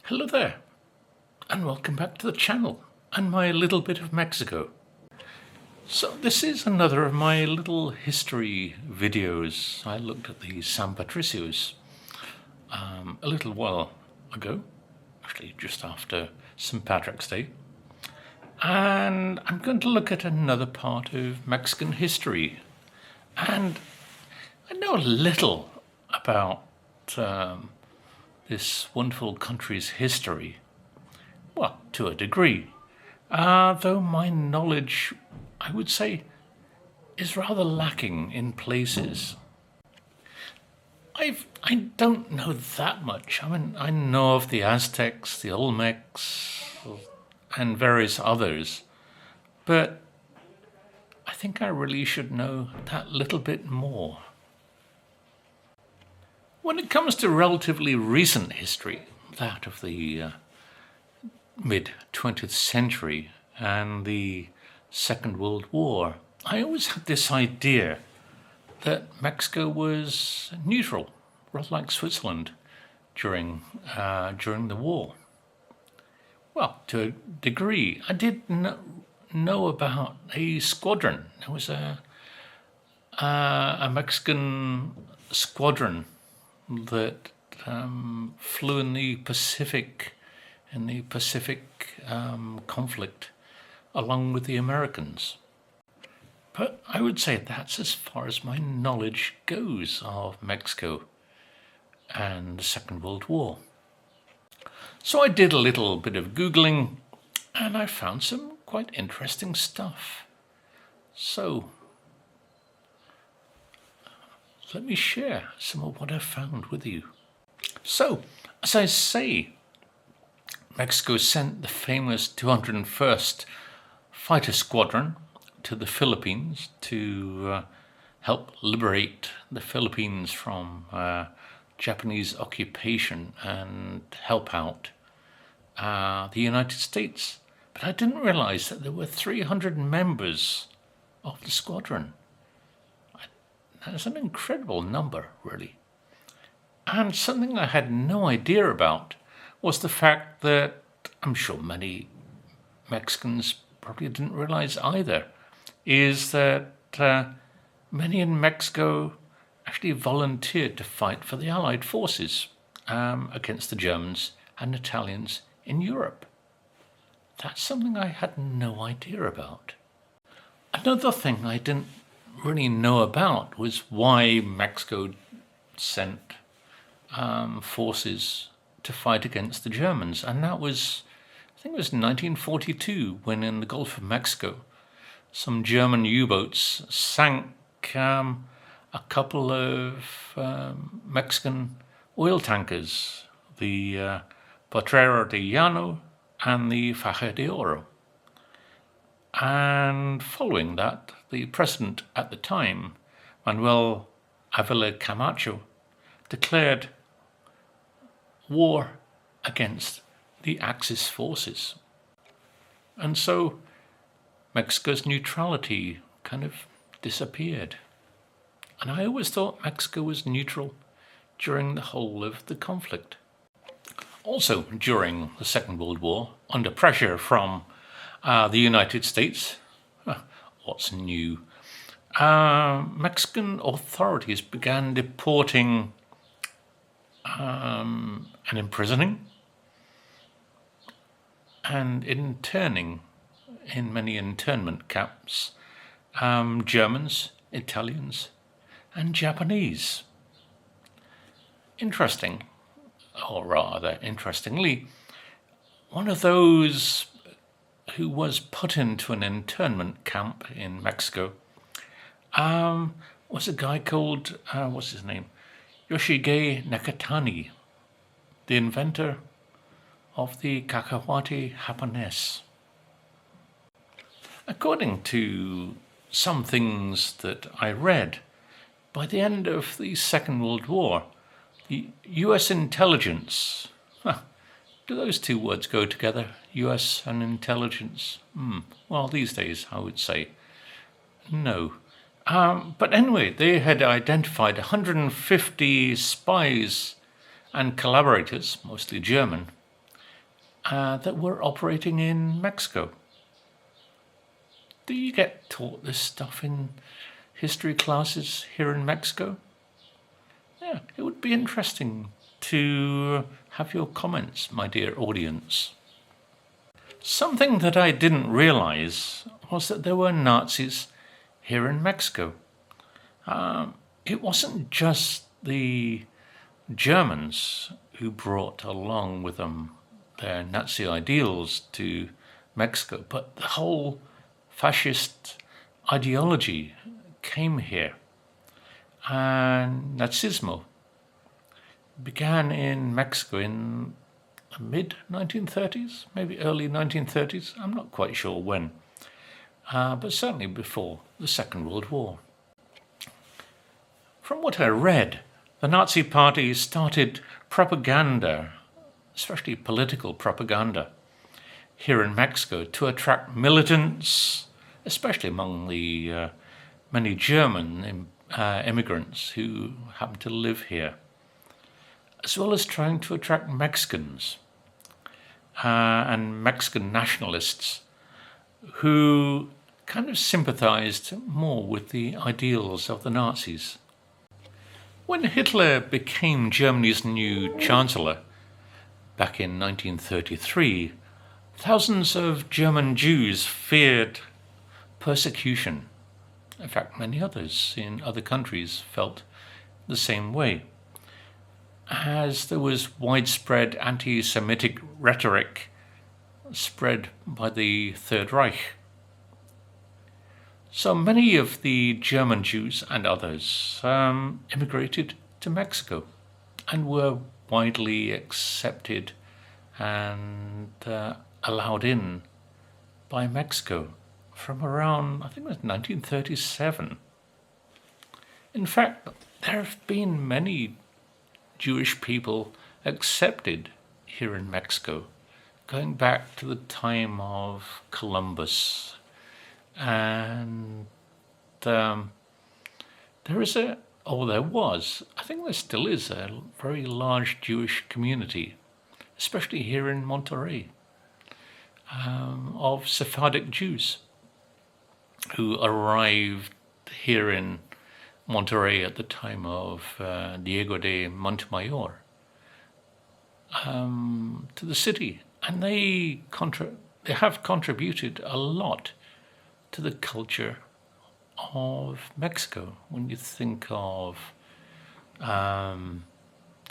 Hello there, and welcome back to the channel and my little bit of Mexico. So this is another of my little history videos. I looked at the San Patricios a little while ago, actually just after St. Patrick's Day. And I'm going to look at another part of Mexican history. And I know a little about this wonderful country's history. Well, to a degree. Though my knowledge, I would say, is rather lacking in places. I don't know that much. I mean, I know of the Aztecs, the Olmecs, and various others, but I think I really should know that little bit more. When it comes to relatively recent history, that of the mid-20th century and the Second World War, I always had this idea that Mexico was neutral, rather like Switzerland during the war. Well, to a degree, I did know about a squadron. There was a Mexican squadron that flew in the Pacific conflict along with the Americans. But I would say that's as far as my knowledge goes of Mexico and the Second World War. So I did a little bit of Googling and I found some quite interesting stuff. So let me share some of what I found with you. So, as I say, Mexico sent the famous 201st Fighter Squadron to the Philippines to help liberate the Philippines from Japanese occupation and help out the United States. But I didn't realize that there were 300 members of the squadron. That's an incredible number, really. And something I had no idea about was the fact that I'm sure many Mexicans probably didn't realize either, is that many in Mexico actually volunteered to fight for the Allied forces against the Germans and Italians in Europe. That's something I had no idea about. Another thing I didn't really know about was why Mexico sent forces to fight against the Germans. And that was, I think it was 1942, when in the Gulf of Mexico, some German U-boats sank a couple of Mexican oil tankers, the Potrero de Llano and the Faja de Oro. And following that, the president at the time, Manuel Ávila Camacho, declared war against the Axis forces. And so Mexico's neutrality kind of disappeared. And I always thought Mexico was neutral during the whole of the conflict. Also, during the Second World War, under pressure from the United States, what's new? Mexican authorities began deporting and imprisoning and interning in many internment camps Germans, Italians, and Japanese. Interesting, or rather interestingly, one of those who was put into an internment camp in Mexico was a guy called, what's his name? Yoshige Nakatani, the inventor of the cacahuate japonés. According to some things that I read, by the end of the Second World War, the US intelligence, do those two words go together, US and intelligence? Well, these days I would say no. But anyway, they had identified 150 spies and collaborators, mostly German, that were operating in Mexico. Do you get taught this stuff in history classes here in Mexico? Yeah, it would be interesting to have your comments, my dear audience. Something that I didn't realize was that there were Nazis here in Mexico. It wasn't just the Germans who brought along with them their Nazi ideals to Mexico, but the whole fascist ideology came here. And Nazismo began in Mexico in the mid-1930s, maybe early 1930s. I'm not quite sure when, but certainly before the Second World War. From what I read, the Nazi Party started propaganda, especially political propaganda, here in Mexico to attract militants, especially among the many German immigrants who happen to live here, as well as trying to attract Mexicans and Mexican nationalists who kind of sympathized more with the ideals of the Nazis. When Hitler became Germany's new chancellor back in 1933, thousands of German Jews feared persecution. In fact, many others in other countries felt the same way, as there was widespread anti-Semitic rhetoric spread by the Third Reich. So many of the German Jews and others immigrated to Mexico and were widely accepted and allowed in by Mexico from around, I think it was 1937. In fact, there have been many Jewish people accepted here in Mexico, going back to the time of Columbus. And there was, I think there still is a very large Jewish community, especially here in Monterrey, of Sephardic Jews who arrived here in Monterrey at the time of Diego de Montemayor to the city, and they have contributed a lot to the culture of Mexico. When you think of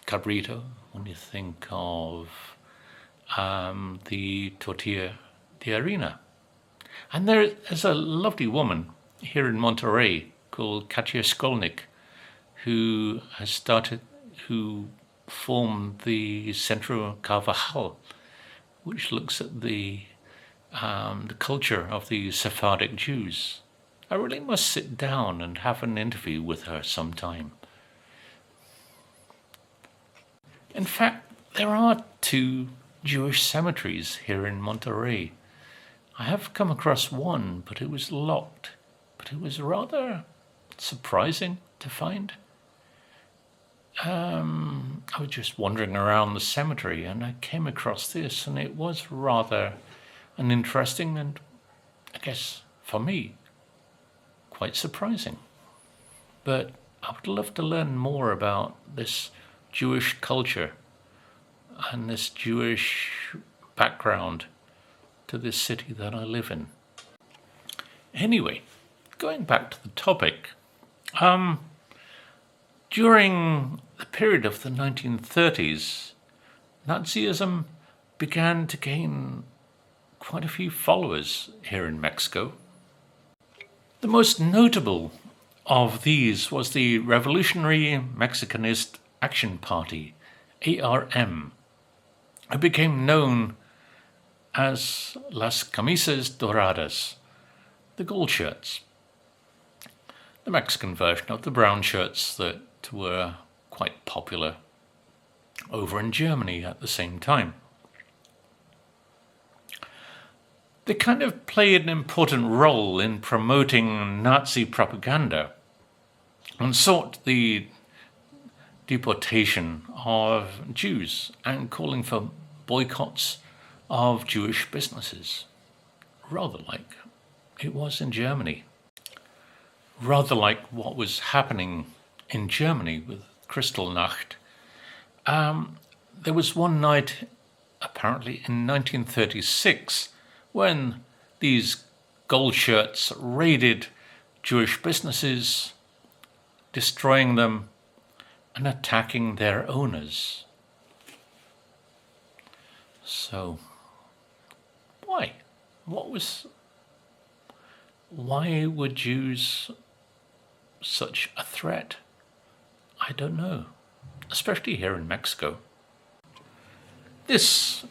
cabrito, when you think of the tortilla de harina. And there is a lovely woman here in Monterrey called Katia Skolnick who formed the Centro Carvajal, which looks at the culture of the Sephardic Jews. I really must sit down and have an interview with her sometime. In fact, there are 2 Jewish cemeteries here in Monterrey. I have come across one, but it was locked. But it was rather surprising to find. I was just wandering around the cemetery and I came across this, and it was rather an interesting and, I guess, for me, quite surprising. But I would love to learn more about this Jewish culture and this Jewish background to this city that I live in. Anyway, going back to the topic, during the period of the 1930s, Nazism began to gain quite a few followers here in Mexico. The most notable of these was the Revolutionary Mexicanist Action Party, ARM, who became known as Las Camisas Doradas, the gold shirts, the Mexican version of the brown shirts that were quite popular over in Germany at the same time. They kind of played an important role in promoting Nazi propaganda and sought the deportation of Jews and calling for boycotts of Jewish businesses, rather like it was in Germany, rather like what was happening in Germany with Kristallnacht. There was one night, apparently in 1936, when these gold shirts raided Jewish businesses, destroying them and attacking their owners. So, why? Why were Jews such a threat? I don't know, especially here in Mexico. This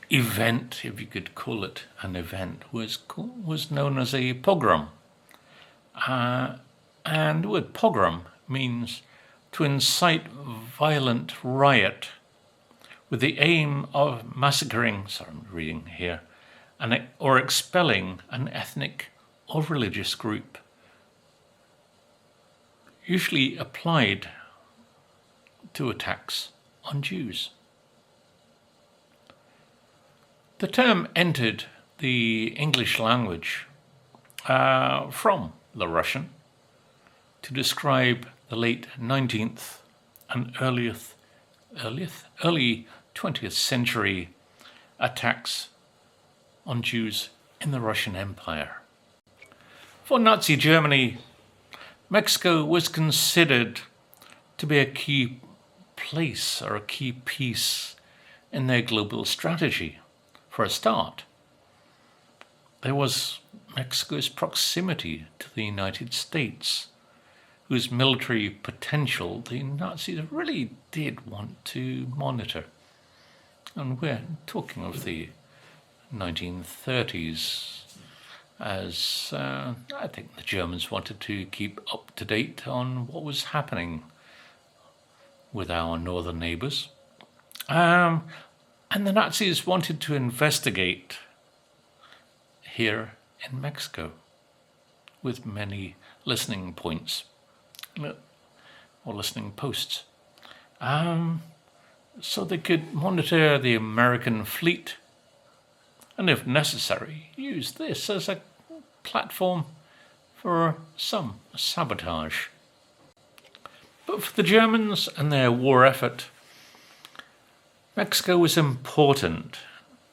event, if you could call it an event, was known as a pogrom. And the word pogrom means to incite violent riot with the aim of massacring, I'm reading here, or expelling an ethnic or religious group, usually applied to attacks on Jews. The term entered the English language from the Russian to describe the late 19th and early 20th century attacks on Jews in the Russian Empire. For Nazi Germany, Mexico was considered to be a key place or a key piece in their global strategy. For a start, there was Mexico's proximity to the United States, whose military potential the Nazis really did want to monitor. And we're talking of the 1930s, as I think the Germans wanted to keep up to date on what was happening with our northern neighbours. And the Nazis wanted to investigate here in Mexico with many listening points or listening posts. So they could monitor the American fleet and, if necessary, use this as a platform for some sabotage. But for the Germans and their war effort, Mexico was important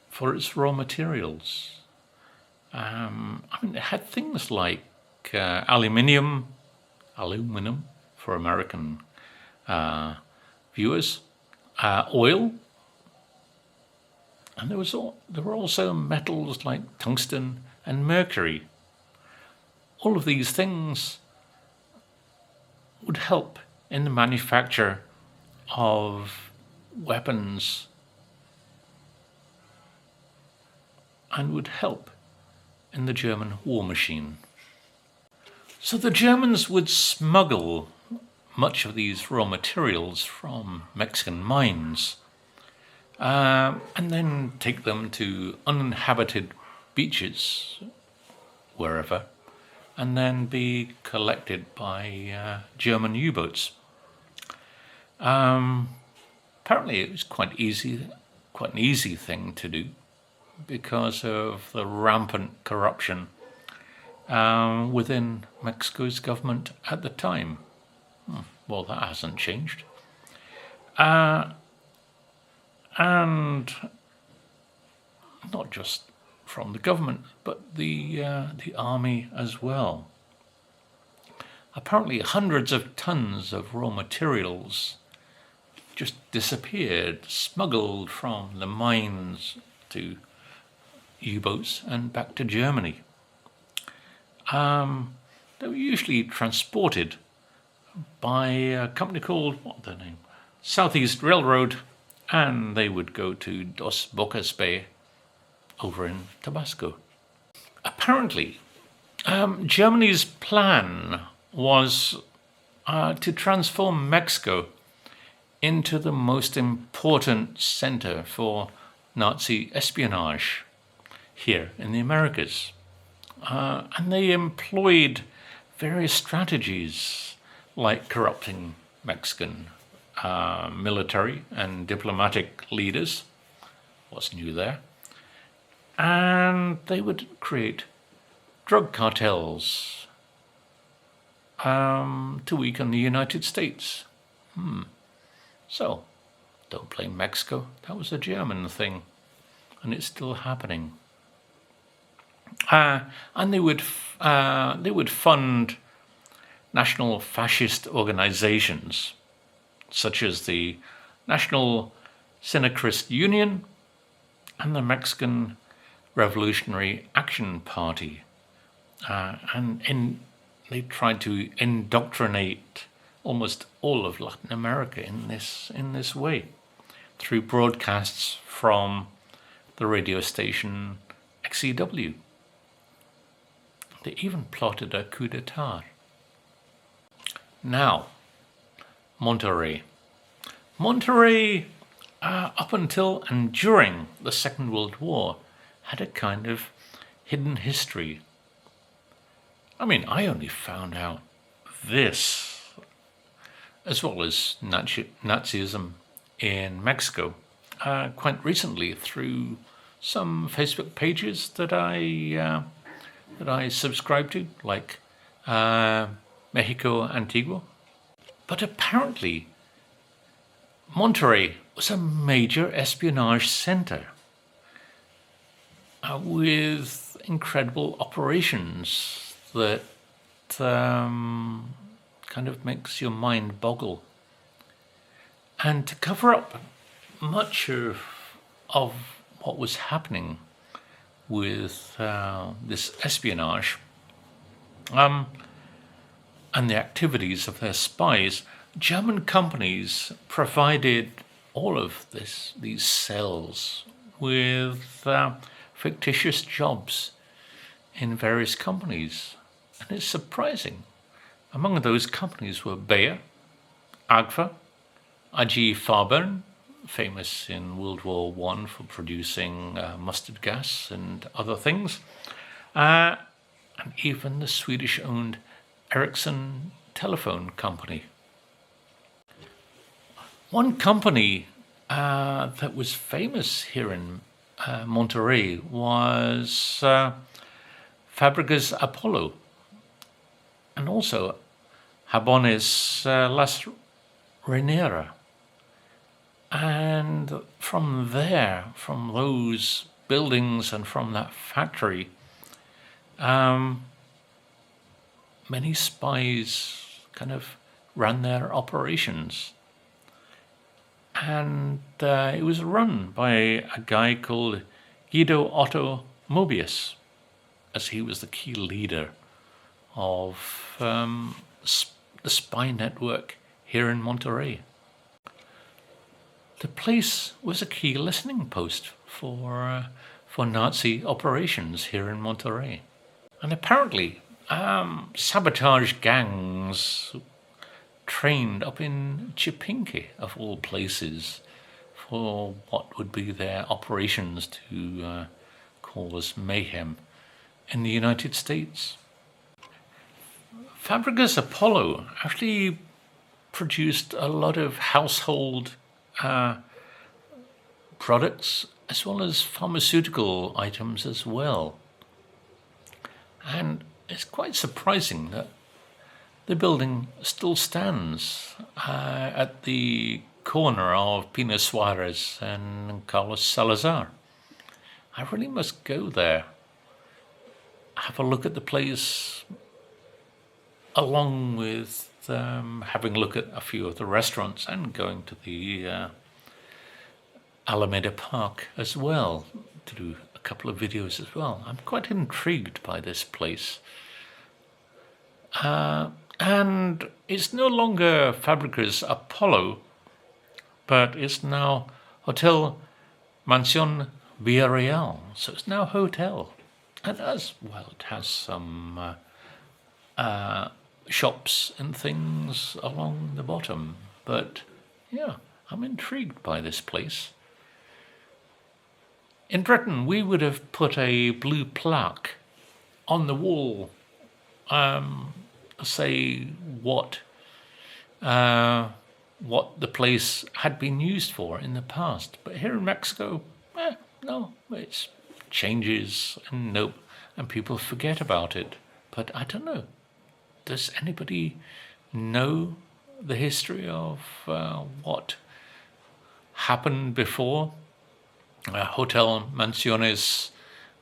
for its raw materials. It had things like aluminum for American viewers, oil, and there were also metals like tungsten and mercury. All of these things would help in the manufacture of weapons and would help in the German war machine. So the Germans would smuggle much of these raw materials from Mexican mines and then take them to uninhabited beaches, wherever, and then be collected by German U-boats. Apparently it was quite an easy thing to do because of the rampant corruption within Mexico's government at the time. Well, that hasn't changed. And not just from the government, but the army as well. Apparently hundreds of tons of raw materials just disappeared, smuggled from the mines to U-boats and back to Germany. They were usually transported by a company called, Southeast Railroad, and they would go to Dos Bocas Bay over in Tabasco. Apparently, Germany's plan was to transform Mexico into the most important center for Nazi espionage here in the Americas. And they employed various strategies like corrupting Mexican military and diplomatic leaders, what's new there. And they would create drug cartels to weaken the United States. So, don't blame Mexico. That was a German thing, and it's still happening. And they would fund national fascist organizations, such as the National Syndicalist Union and the Mexican Revolutionary Action Party. They tried to indoctrinate almost all of Latin America in this way, through broadcasts from the radio station XEW. They even plotted a coup d'etat. Now, Monterrey. Monterrey, up until and during the Second World War, had a kind of hidden history. I mean, I only found out this, as well as Nazism in Mexico, quite recently through some Facebook pages that I subscribe to, like Mexico Antiguo. But apparently, Monterrey was a major espionage center with incredible operations that kind of makes your mind boggle. And to cover up much of what was happening with this espionage and the activities of their spies, German companies provided all of these cells with fictitious jobs in various companies. And it's surprising. Among those companies were Bayer, Agfa, AG Farbern, famous in World War I for producing mustard gas and other things, and even the Swedish-owned Ericsson telephone company. One company that was famous here in Monterrey was Fábricas Apollo, and also Jabones Las Reinera. And from there, from those buildings and from that factory, many spies kind of ran their operations. And it was run by a guy called Guido Otto Mobius, as he was the key leader of the spy network here in Monterrey. The place was a key listening post for Nazi operations here in Monterrey. And apparently, sabotage gangs trained up in Chipinque, of all places, for what would be their operations to cause mayhem in the United States. Fábricas Apollo actually produced a lot of household products as well as pharmaceutical items as well. And it's quite surprising that the building still stands at the corner of Pino Suarez and Carlos Salazar. I really must go there, have a look at the place, along with having a look at a few of the restaurants and going to the Alameda Park as well to do a couple of videos as well. I'm quite intrigued by this place. And it's no longer Fábricas Apollo, but it's now Hotel Mansión Villarreal. So it's now a hotel. And as well, it has some shops and things along the bottom. But yeah, I'm intrigued by this place. In Britain, we would have put a blue plaque on the wall, say what the place had been used for in the past. But here in Mexico, No, it changes and nope, and people forget about it. But I don't know. Does anybody know the history of what happened before Hotel Mansiones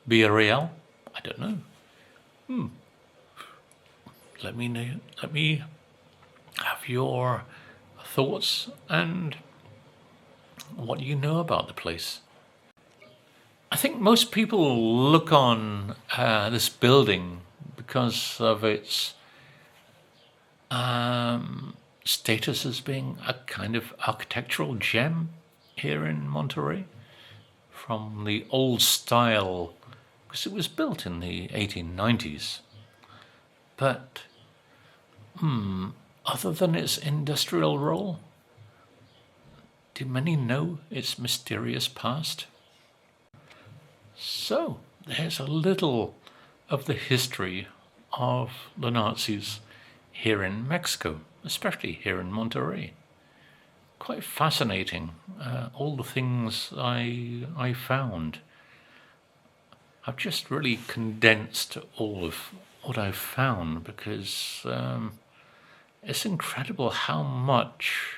Villarreal? I don't know. Let me know. Let me have your thoughts and what you know about the place. I think most people look on this building because of its status as being a kind of architectural gem here in Monterey, from the old style, because it was built in the 1890s. But other than its industrial role, do many know its mysterious past? So, there's a little of the history of the Nazis here in Mexico, especially here in Monterey. Quite fascinating, all the things I found. I've just really condensed all of what I've found because it's incredible how much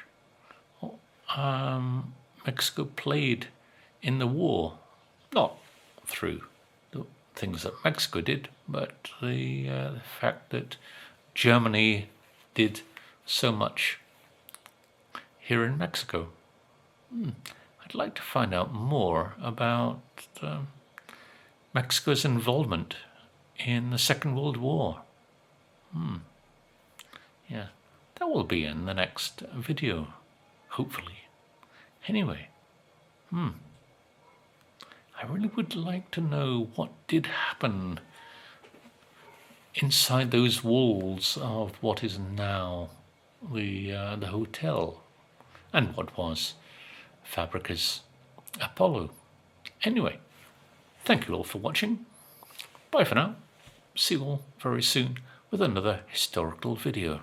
Mexico played in the war. Not through the things that Mexico did, but the fact that Germany did so much here in Mexico. I'd like to find out more about Mexico's involvement in the Second World War. Yeah, that will be in the next video, hopefully. Anyway, I really would like to know what did happen inside those walls of what is now the hotel, and what was Fabrica's Apollo. Anyway, thank you all for watching. Bye for now. See you all very soon with another historical video.